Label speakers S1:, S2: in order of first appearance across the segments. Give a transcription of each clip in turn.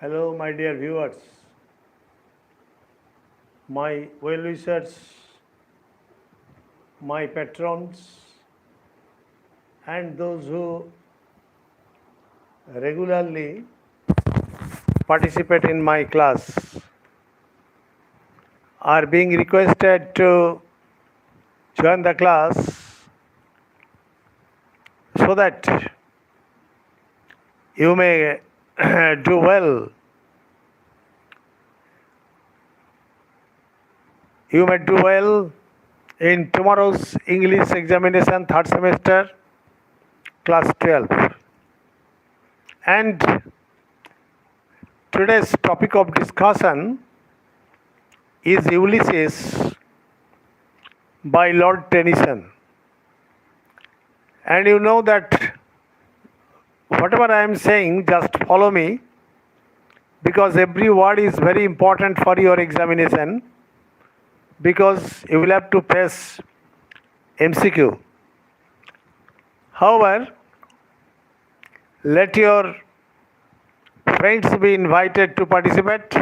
S1: Hello, my dear viewers, my well wishers, my patrons, and those who regularly participate in my class are being requested to join the class so that you may do well. You may do well in tomorrow's English examination, third semester, class 12. And today's topic of discussion is Ulysses by Lord Tennyson. And you know that whatever I am saying, just follow me, because every word is very important for your examination, because you will have to face MCQ. However, let your friends be invited to participate,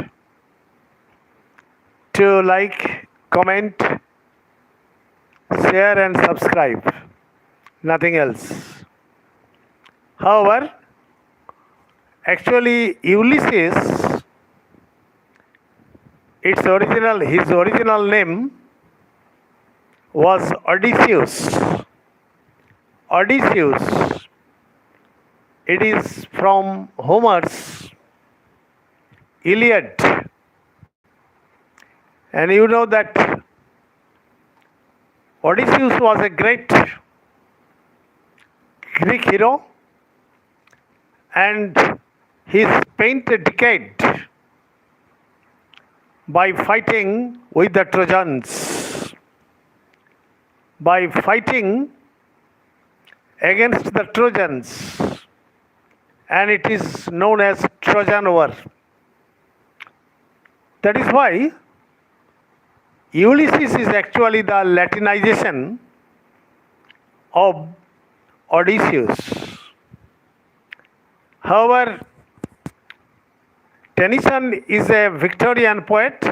S1: to like, comment, share and subscribe. Nothing else. However, actually Ulysses, his original name was Odysseus. Odysseus. It is from Homer's Iliad. And you know that Odysseus was a great Greek hero, and he spent a decade by fighting with the Trojans, by fighting against the Trojans, and it is known as Trojan War. That is why Ulysses is actually the Latinization of Odysseus. However, Tennyson is a Victorian poet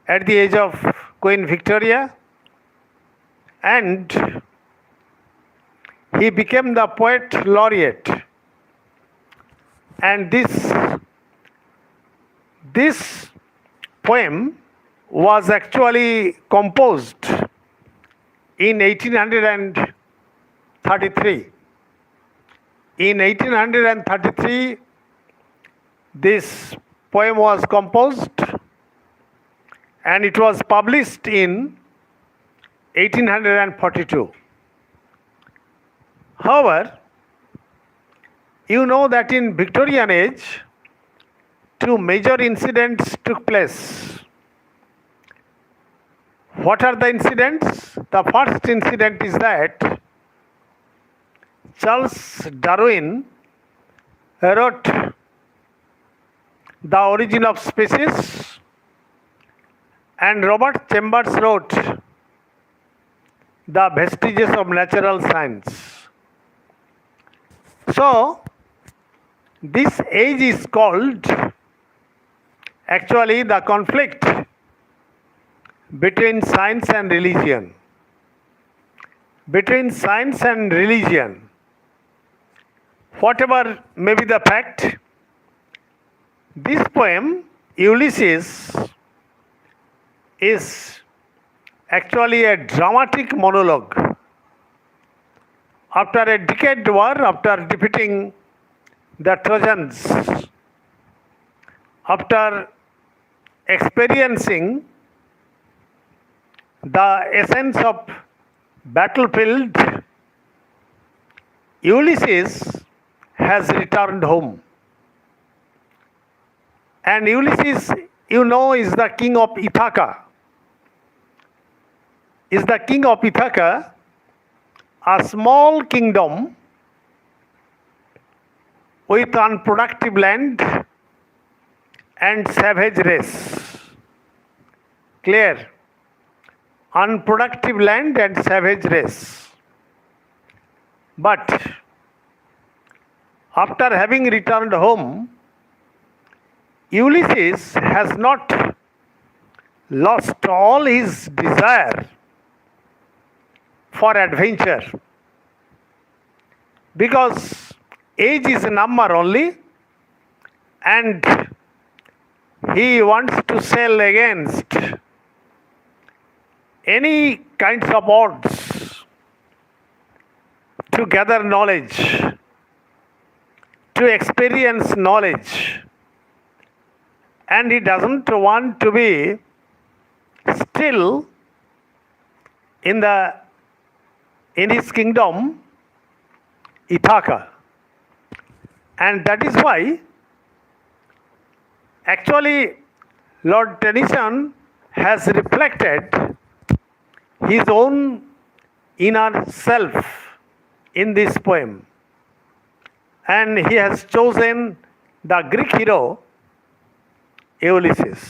S1: at the age of Queen Victoria, and he became the poet laureate. And this poem was actually composed in 1833. In 1833, this poem was composed and it was published in 1842. However, you know that in Victorian age, two major incidents took place. What are the incidents? The first incident is that Charles Darwin wrote The Origin of Species, and Robert Chambers wrote The Vestiges of Natural Science. So, this age is called actually the conflict between science and religion. Between science and religion. Whatever may be the fact, this poem, Ulysses, is actually a dramatic monologue. After a decade war, after defeating the Trojans, after experiencing the essence of battlefield, Ulysses has returned home. And Ulysses, you know, is the king of Ithaca. Is the king of Ithaca, a small kingdom with unproductive land and savage race. Clear? Unproductive land and savage race. But after having returned home, Ulysses has not lost all his desire for adventure because age is a number only and he wants to sail against any kinds of odds to gather knowledge, to experience knowledge, and he doesn't want to be still in his kingdom Ithaca. And that is why actually Lord Tennyson has reflected his own inner self in this poem. And he has chosen the Greek hero Ulysses.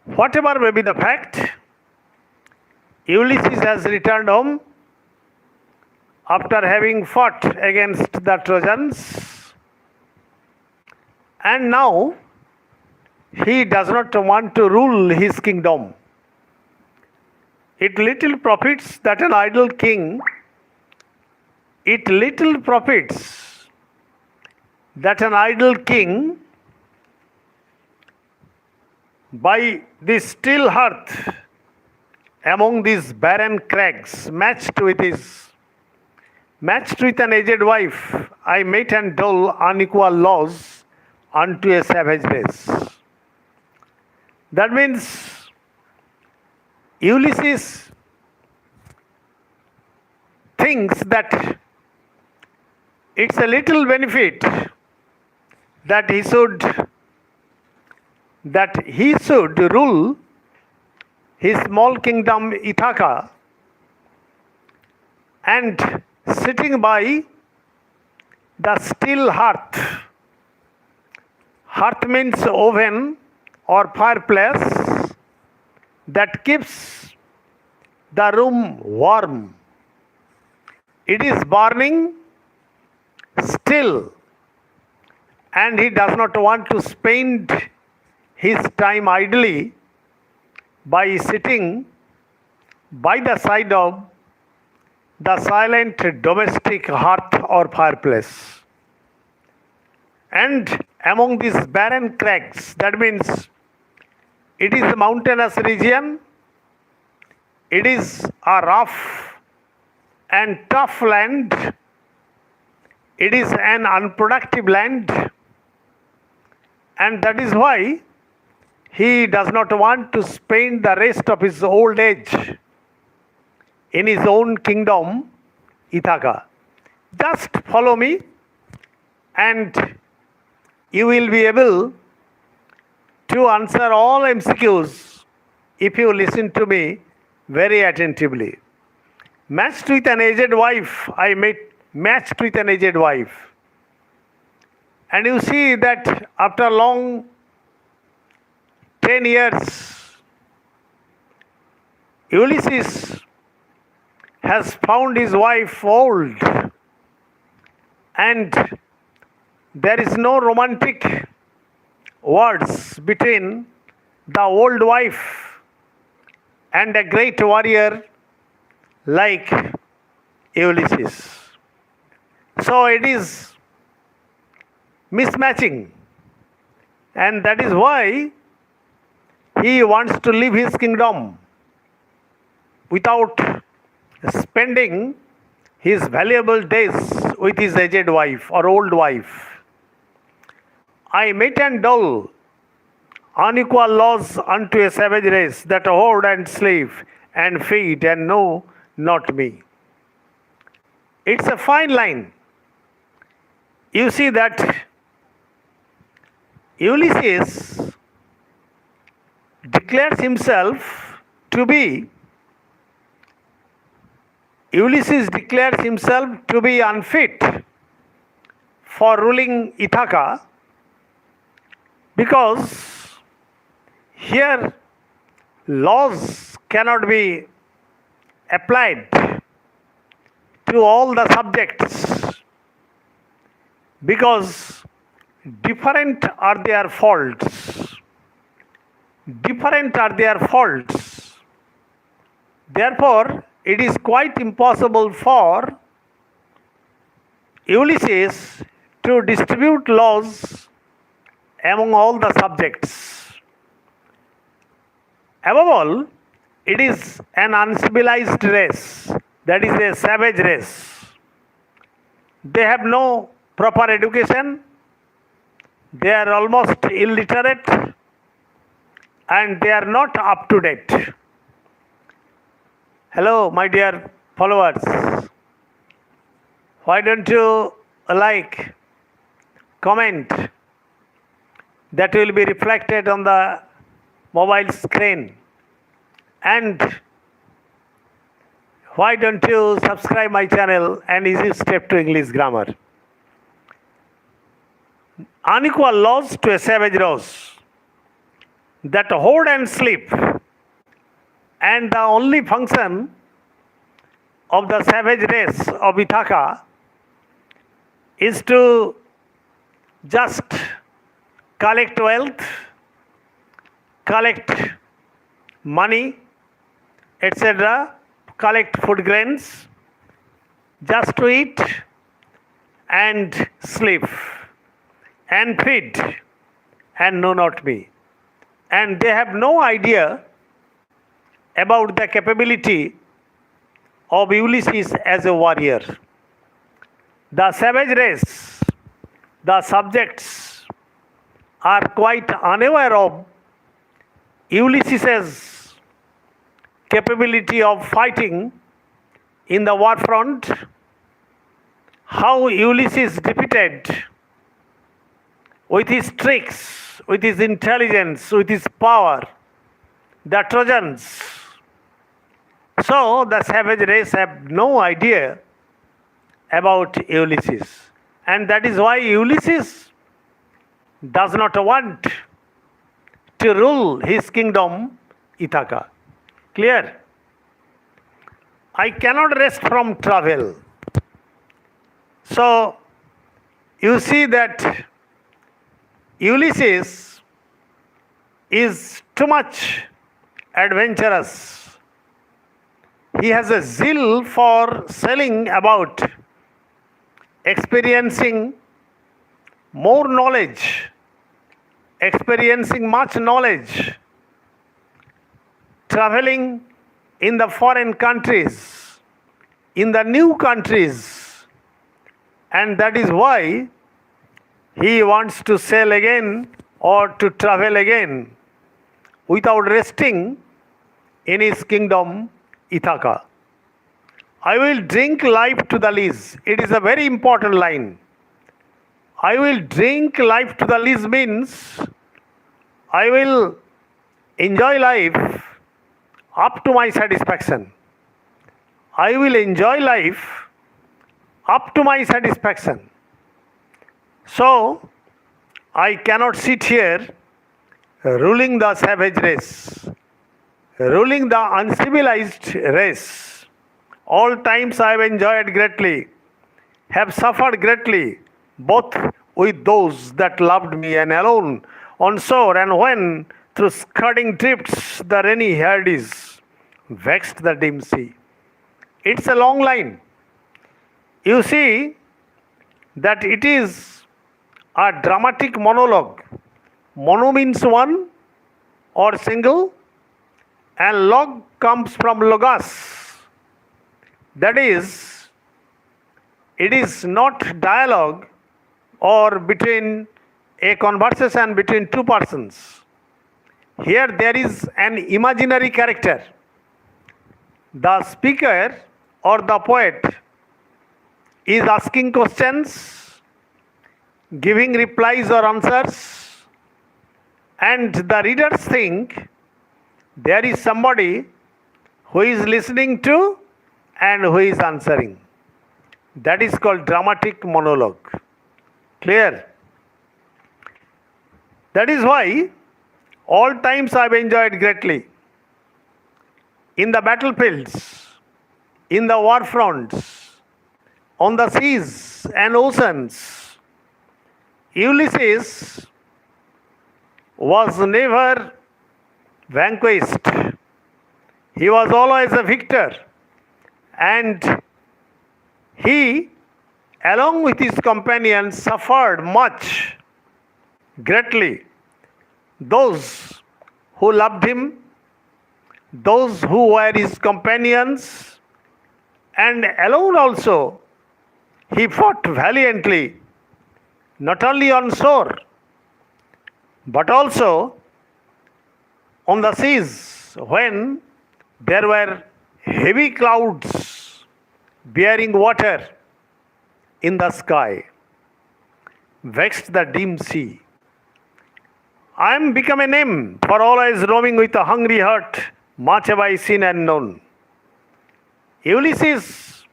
S1: Whatever may be the fact, Ulysses has returned home after having fought against the Trojans, and now he does not want to rule his kingdom. It little profits that an idle king, by this still hearth among these barren crags, matched with an aged wife, I mate and dole unequal laws unto a savage race. That means Ulysses thinks that it's a little benefit that he should rule his small kingdom Ithaca, and sitting by the still hearth. Hearth means oven or fireplace that keeps the room warm. It is burning still, and he does not want to spend his time idly by sitting by the side of the silent domestic hearth or fireplace. And among these barren crags, that means it is a mountainous region, it is a rough and tough land, it is an unproductive land, and that is why he does not want to spend the rest of his old age in his own kingdom, Ithaca. Just follow me and you will be able to answer all MCQs if you listen to me very attentively. Matched with an aged wife, matched with an aged wife. And you see that after long 10 years, Ulysses has found his wife old, and there is no romantic words between the old wife and a great warrior like Ulysses. So it is mismatching, and that is why he wants to leave his kingdom without spending his valuable days with his aged wife or old wife. I mate and dole unequal laws unto a savage race that hoard and slave and feed and know not me. It's a fine line. You see that Ulysses declares himself to be unfit for ruling Ithaca because here laws cannot be applied to all the subjects because different are their faults. Different are their faults. Therefore, it is quite impossible for Ulysses to distribute laws among all the subjects. Above all, it is an uncivilized race, that is a savage race. They have no proper education, they are almost illiterate, and they are not up to date. Hello, my dear followers. Why don't you like, comment? That will be reflected on the mobile screen. And why don't you subscribe my channel and easy step to English grammar. Unequal laws to a savage race that hoard and sleep, and the only function of the savage race of Ithaca is to just collect wealth, collect money, etc., collect food grains, just to eat and sleep and feed and know not me. And they have no idea about the capability of Ulysses as a warrior. The savage race, the subjects, are quite unaware of Ulysses' capability of fighting in the war front, how Ulysses defeated with his tricks, with his intelligence, with his power, the Trojans. So the savage race have no idea about Ulysses. And that is why Ulysses does not want to rule his kingdom, Ithaca. Clear? I cannot rest from travel. So you see that Ulysses is too much adventurous. He has a zeal for sailing about, experiencing more knowledge, experiencing much knowledge, traveling in the foreign countries, in the new countries, and that is why he wants to sail again or to travel again without resting in his kingdom, Ithaca. I will drink life to the lees. It is a very important line. I will drink life to the lees means I will enjoy life up to my satisfaction. I will enjoy life up to my satisfaction. So, I cannot sit here ruling the savage race, ruling the uncivilized race. All times I have enjoyed greatly, have suffered greatly, both with those that loved me and alone on shore, and when through scudding drifts the rainy Hades vexed the dim sea. It's a long line. You see that it is a dramatic monologue. Mono means one or single, and log comes from logos. That is, it is not dialogue or between a conversation between two persons. Here there is an imaginary character. The speaker or the poet is asking questions, giving replies or answers, and the readers think there is somebody who is listening to and who is answering. That is called dramatic monologue. Clear? That is why all times I have enjoyed greatly. In the battlefields, in the war fronts, on the seas and oceans, Ulysses was never vanquished. He was always a victor, and he, along with his companions, suffered much, greatly. Those who loved him, those who were his companions, and alone also, he fought valiantly, not only on shore, but also on the seas when there were heavy clouds bearing water in the sky, vexed the dim sea. I am become a name for always roaming with a hungry heart, much have I seen and known. Ulysses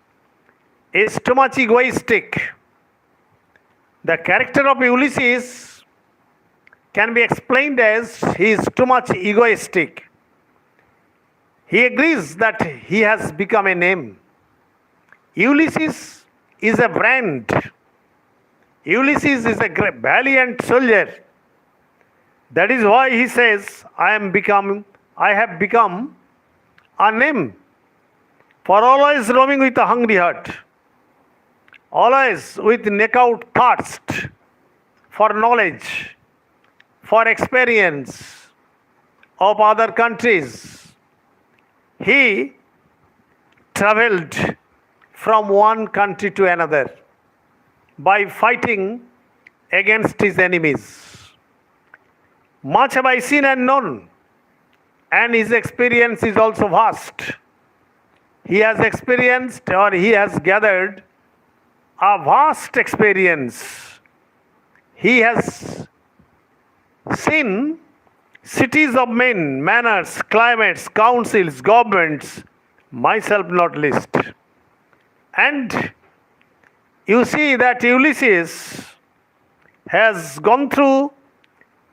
S1: is too much egoistic. The character of Ulysses can be explained as he is too much egoistic. He agrees that he has become a name. Ulysses is a brand. Ulysses is a valiant soldier. That is why he says, I have become a name for always roaming with a hungry heart, always with neck out thirst for knowledge, for experience of other countries. He traveled from one country to another by fighting against his enemies. Much have I seen and known, and his experience is also vast. He has experienced, or he has gathered a vast experience. He has seen cities of men, manners, climates, councils, governments, myself not least. And you see that Ulysses has gone through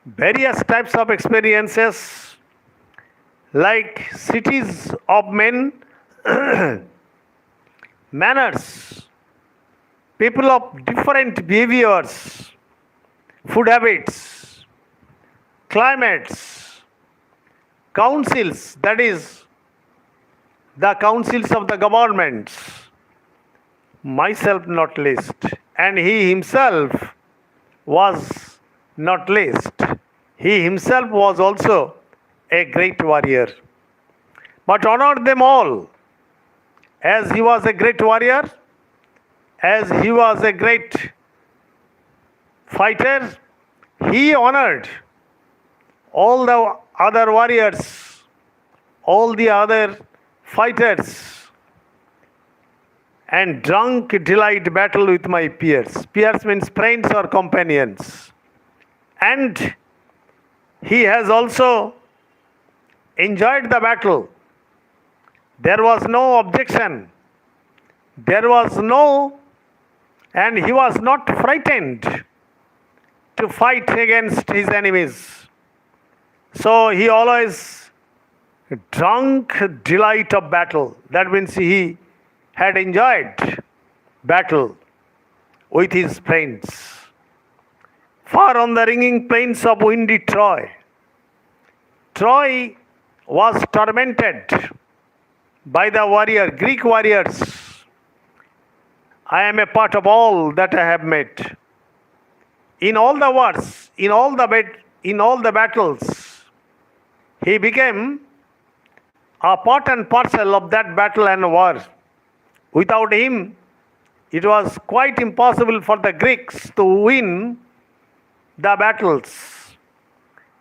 S1: various types of experiences, like cities of men, manners, people of different behaviors, food habits, climates, councils, that is, the councils of the governments, myself not least, and he himself was not least. He himself was also a great warrior, but honored them all. As he was a great warrior, as he was a great fighter, he honored all the other warriors, all the other fighters, and drunk delight battle with my peers. Peers means friends or companions. And he has also enjoyed the battle. There was no objection. There was no, and he was not frightened to fight against his enemies. So he always drunk delight of battle. That means he had enjoyed battle with his friends. Far on the ringing plains of windy Troy, Troy was tormented by the Greek warriors. I am a part of all that I have met. In all the wars, in all the battles, he became a part and parcel of that battle and war. Without him, it was quite impossible for the Greeks to win the battles.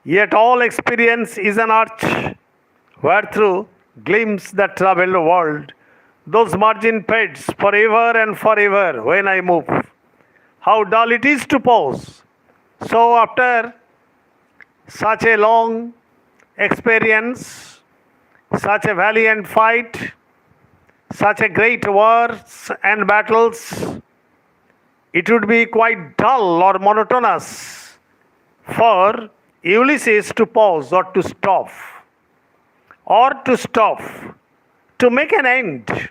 S1: Yet all experience is an arch wherethrough glimpse the troubled world. Those margin fades forever and forever when I move. How dull it is to pause. So after such a long experience, such a valiant fight, such a great wars and battles, it would be quite dull or monotonous for Ulysses to pause or to stop, to make an end.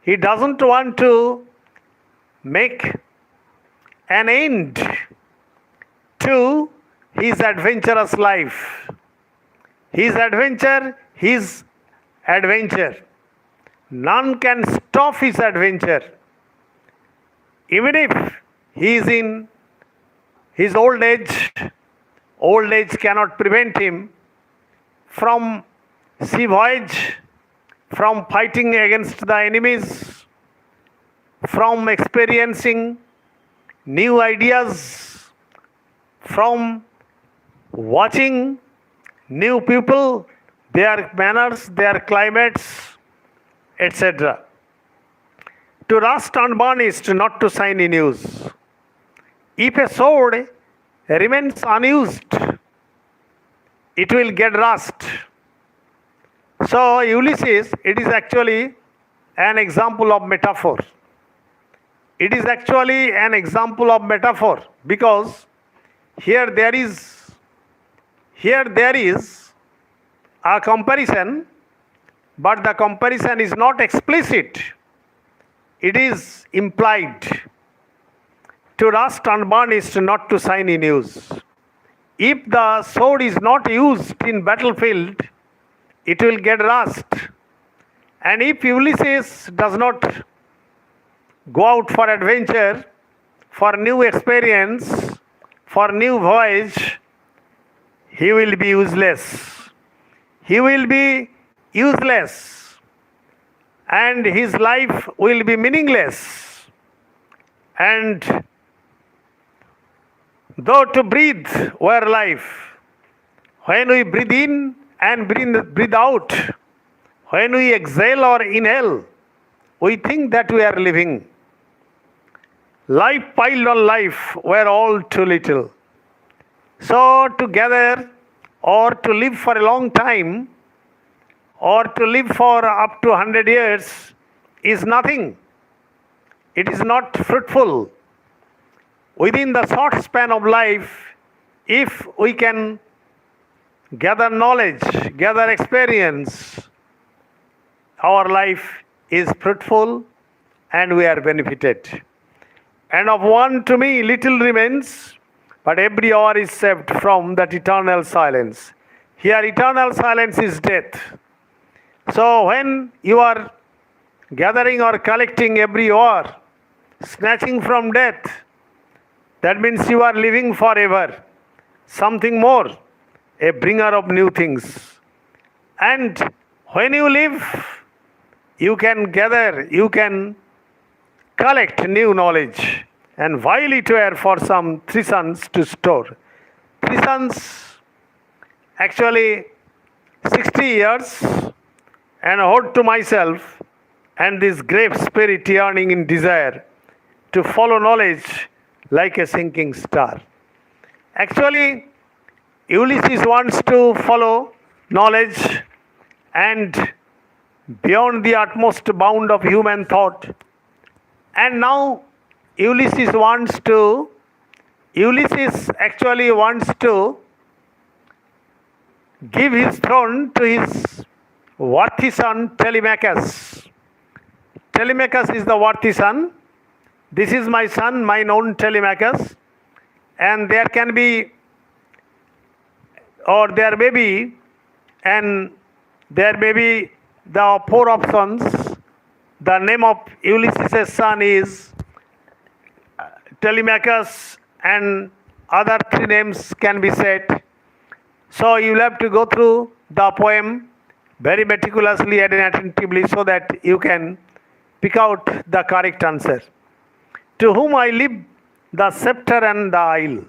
S1: He doesn't want to make an end his adventurous life. His adventure, his adventure. None can stop his adventure. Even if he is in his old age cannot prevent him from sea voyage, from fighting against the enemies, from experiencing new ideas, from watching new people, their manners, their climates, etc. To rust and burn is not to sign in use. If a sword remains unused, it will get rust. So Ulysses, it is actually an example of metaphor. It is actually an example of metaphor because here there is a comparison, but the comparison is not explicit. It is implied. To rust and burn is not to sign in use. If the sword is not used in battlefield, it will get rust. And if Ulysses does not go out for adventure, for new experience, for new voyage, he will be useless. He will be useless. And his life will be meaningless. And though to breathe were life, when we breathe in and breathe out, when we exhale or inhale, we think that we are living. Life piled on life were all too little. So to gather or to live for a long time or to live for up to 100 years is nothing. It is not fruitful. Within the short span of life, if we can gather knowledge, gather experience, our life is fruitful and we are benefited. And of one to me little remains, but every hour is saved from that eternal silence. Here eternal silence is death. So when you are gathering or collecting every hour, snatching from death, that means you are living forever. Something more, a bringer of new things. And when you live, you can gather, you can collect new knowledge and while it were for some 3 sons to store. 3 sons, actually 60 years, and hold to myself and this great spirit yearning in desire to follow knowledge like a sinking star. Actually, Ulysses wants to follow knowledge and beyond the utmost bound of human thought. And now Ulysses actually wants to give his throne to his worthy son Telemachus. Telemachus is the worthy son. This is my son, mine own Telemachus. And there can be, or there may be, and there may be the 4 options. The name of Ulysses' son is Telemachus, and other 3 names can be said. So you will have to go through the poem very meticulously and attentively so that you can pick out the correct answer. To whom I leave the scepter and the isle.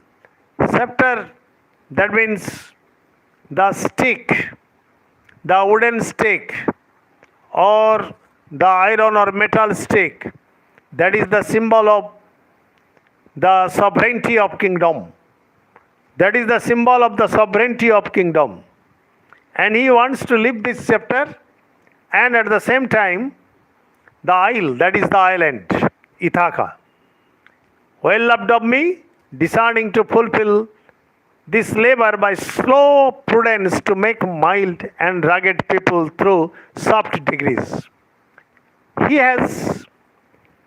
S1: Scepter, that means the stick, the wooden stick, or the iron or metal stick. That is the symbol of the sovereignty of kingdom. That is the symbol of the sovereignty of kingdom. And he wants to live this scepter and at the same time the isle, that is the island, Ithaca. Well loved of me, discerning to fulfill this labor by slow prudence to make mild and rugged people through soft degrees. He has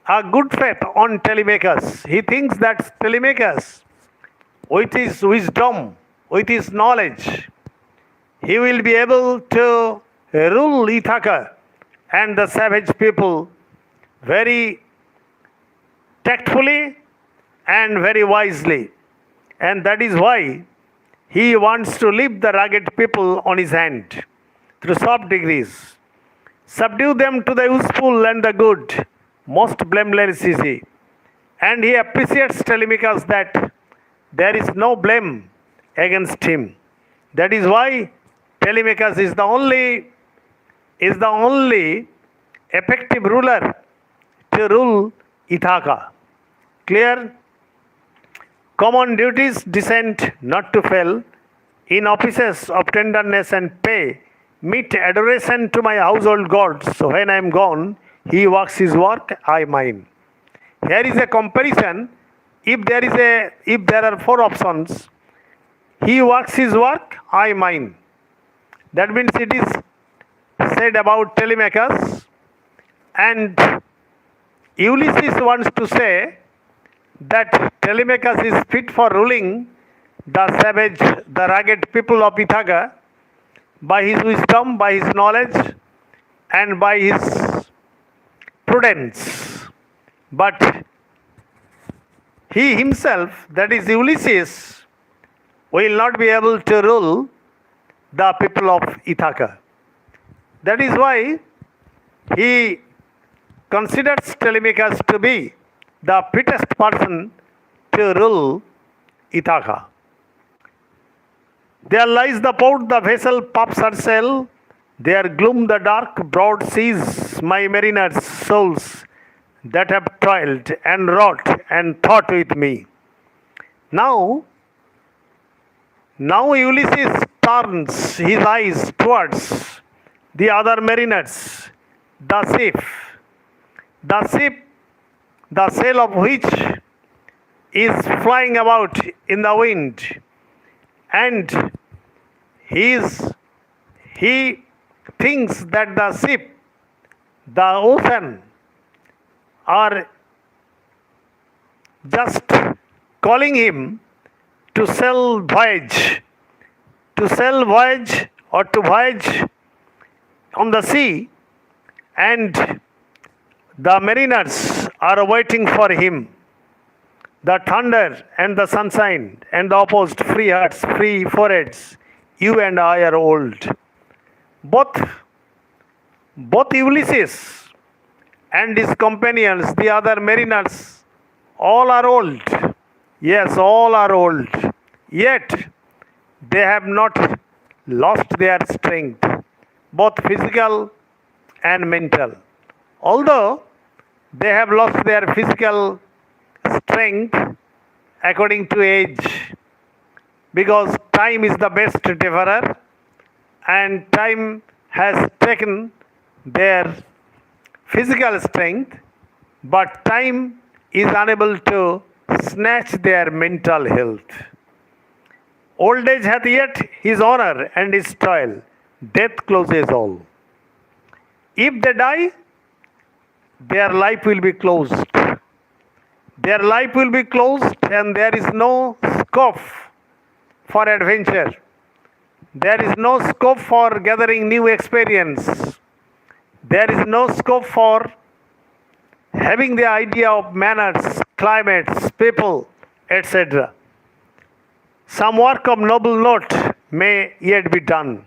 S1: a good faith on Telemachus. He thinks that Telemachus, with his wisdom, with his knowledge, he will be able to rule Ithaca and the savage people very tactfully and very wisely. And that is why he wants to lift the rugged people on his hand through soft degrees. Subdue them to the useful and the good, most blameless is he. And he appreciates Telemachus that there is no blame against him. That is why Telemachus is the only effective ruler to rule Ithaca. Clear? Common duties descend not to fail. In offices of tenderness and pay, meet adoration to my household gods. So when I am gone, he works his work, I mine. Here is a comparison. If there are four options, he works his work, I mine. That means it is said about Telemachus, and Ulysses wants to say that Telemachus is fit for ruling the savage, the rugged people of Ithaca by his wisdom, by his knowledge, and by his prudence. But he himself, that is Ulysses, will not be able to rule the people of Ithaca. That is why he considers Telemachus to be the fittest person to rule Ithaca. There lies the port, the vessel puffs her sail. There gloom the dark, broad seas, my mariners' souls that have toiled and wrought and thought with me. Now Ulysses turns his eyes towards the other mariners, the ship, the sail of which is flying about in the wind, and he thinks that the ship, the ocean, are just calling him to sail voyage or to voyage on the sea, and the mariners are waiting for him. The thunder and the sunshine and the opposed free hearts, free foreheads, you and I are old. Both Ulysses and his companions, the other mariners, all are old. Yes, all are old. Yet they have not lost their strength, both physical and mental. Although they have lost their physical strength according to age, because time is the best devorer, and time has taken their physical strength, but time is unable to snatch their mental health. Old age hath yet his honor and his toil, death closes all. If they die, their life will be closed. Their life will be closed, and there is no scope for adventure. There is no scope for gathering new experience. There is no scope for having the idea of manners, climates, people, etc. Some work of noble note may yet be done.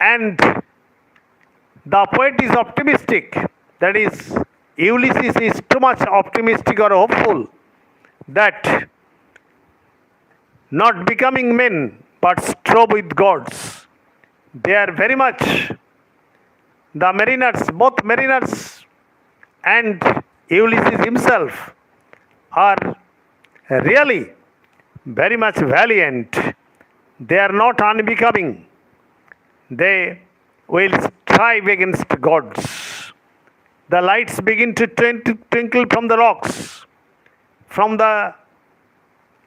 S1: And the poet is optimistic. That is, Ulysses is too much optimistic or hopeful that not becoming men but strove with gods. They are very much, the mariners, both mariners and Ulysses himself are really very much valiant. They are not unbecoming. They will strive against gods. The lights begin to twinkle from the rocks, from the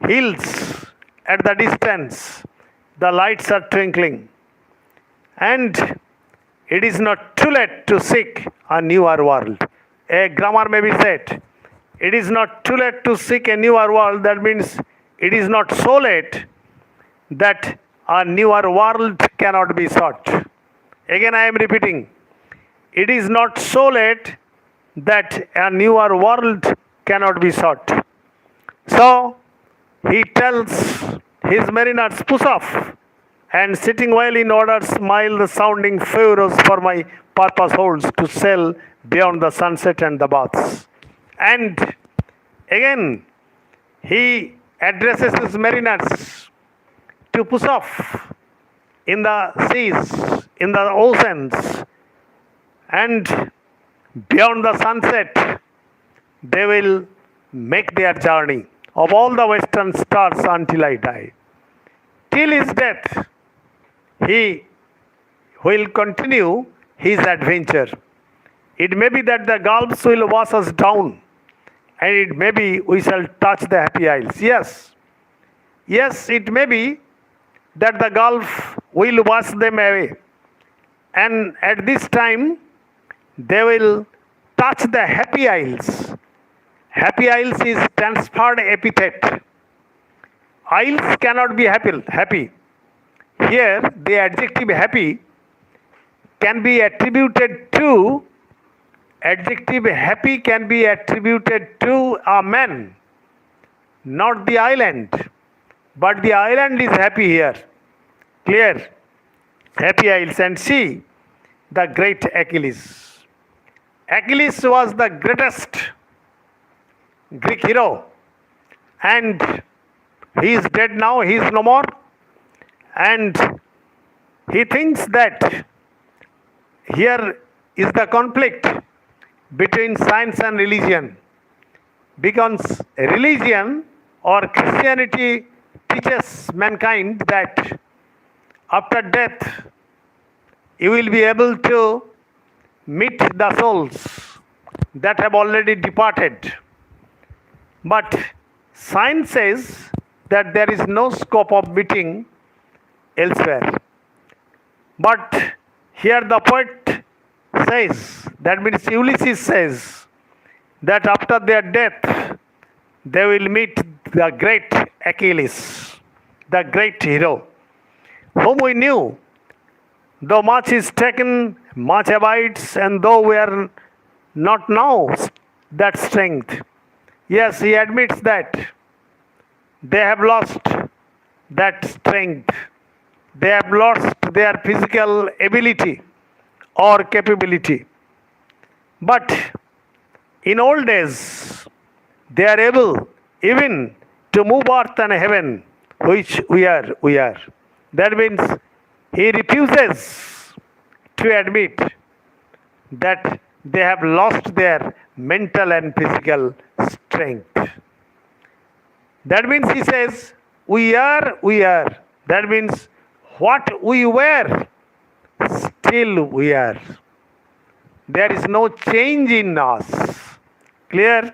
S1: hills at the distance. The lights are twinkling. And it is not too late to seek a newer world. A grammar may be said, it is not too late to seek a newer world. That means it is not so late that a newer world cannot be sought. Again, I am repeating, it is not so late that a newer world cannot be sought. So he tells his mariners, push off, and sitting well in orders, mild sounding furrows for my purpose holds to sail beyond the sunset and the baths. And again, he addresses his mariners to push off in the seas, in the oceans, and beyond the sunset, they will make their journey of all the western stars until I die. Till his death, he will continue his adventure. It may be that the gulfs will wash us down, and it may be we shall touch the happy isles. Yes, it may be that the gulf will wash them away, and at this time they will touch the happy isles. Happy isles is transferred epithet. Isles cannot be happy. Here, the adjective happy can be attributed to a man, not the island. But the island is happy here. Clear? Happy isles. And see the great Achilles. Achilles was the greatest Greek hero. And he is dead now, he is no more. And he thinks that here is the conflict between science and religion. Because religion or Christianity teaches mankind that after death you will be able to meet the souls that have already departed. But science says that there is no scope of meeting elsewhere. But here the poet says, that means Ulysses says, that after their death they will meet the great Achilles, the great hero, whom we knew, though much is taken, much abides, and though we are not now that strength. Yes, he admits that they have lost that strength. They have lost their physical ability or capability. But in old days, they are able even to move earth and heaven, which we are. That means he refuses to admit that they have lost their mental and physical strength. That means he says, we are. That means what we were, still we are. There is no change in us. Clear?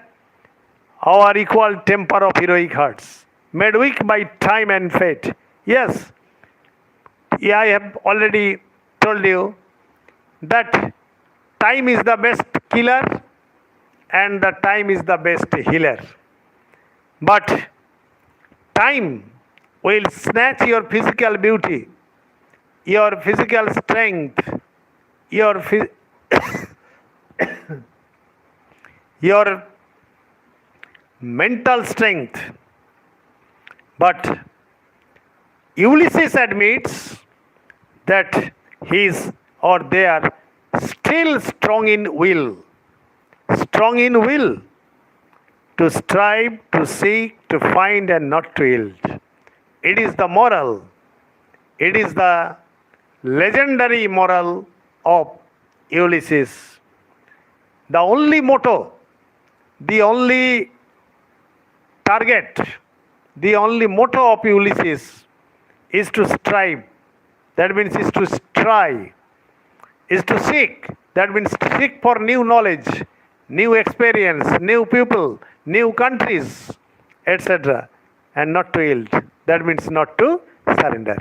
S1: Our equal temper of heroic hearts, made weak by time and fate. Yes, I have already told you that time is the best killer and the time is the best healer. But time will snatch your physical beauty, your physical strength, your mental strength. But Ulysses admits that he is or they are still strong in will to strive, to seek, to find, and not to yield. It is the moral, it is the legendary moral of Ulysses. The only motto, the only target, the only motto of Ulysses is to strive. That means is to strive, is to seek. That means to seek for new knowledge, new experience, new people, new countries, etc. And not to yield. That means not to surrender.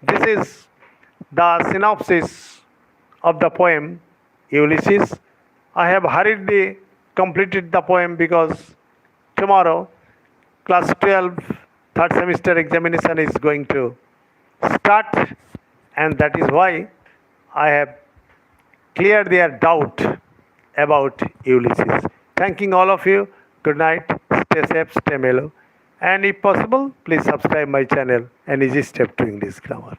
S1: This is the synopsis of the poem Ulysses. I have hurriedly completed the poem because tomorrow class 12 third semester examination is going to start, and that is why I have cleared their doubt about Ulysses. Thanking all of you. Good night. Stay safe, stay mellow. And if possible, please subscribe my channel, An Easy Step to English Grammar.